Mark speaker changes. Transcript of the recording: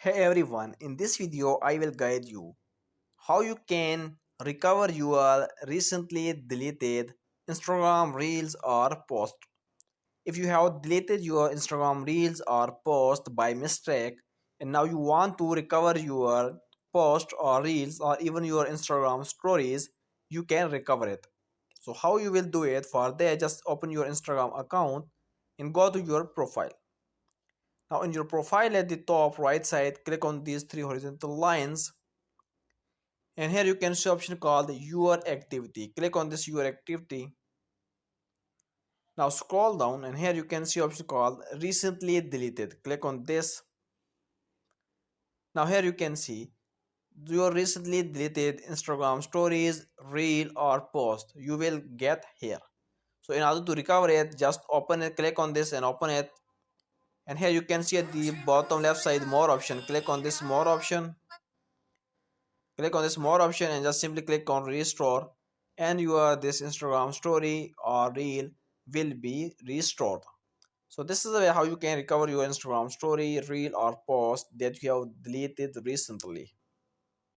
Speaker 1: Hey everyone, in this video I will guide you how you can recover your recently deleted Instagram reels or post. If you have deleted your Instagram reels or post by mistake and now you want to recover your post or reels or even your Instagram stories, you can recover it. So how you will do it? For that, just open your Instagram account and go to your profile. Now in your profile at the top right side, click on these three horizontal lines, and here you can see option called your activity. Click on this your activity. Now scroll down and here you can see option called recently deleted. Click on this. Now here you can see your recently deleted Instagram stories, reel or post. You will get here. So in order to recover it, just open it, click on this and open it. And here you can see at the bottom left side more option. Click on this more option. Click on this more option and just simply click on restore, and your this Instagram story or reel will be restored. So this is the way how you can recover your Instagram story, reel or post that you have deleted recently.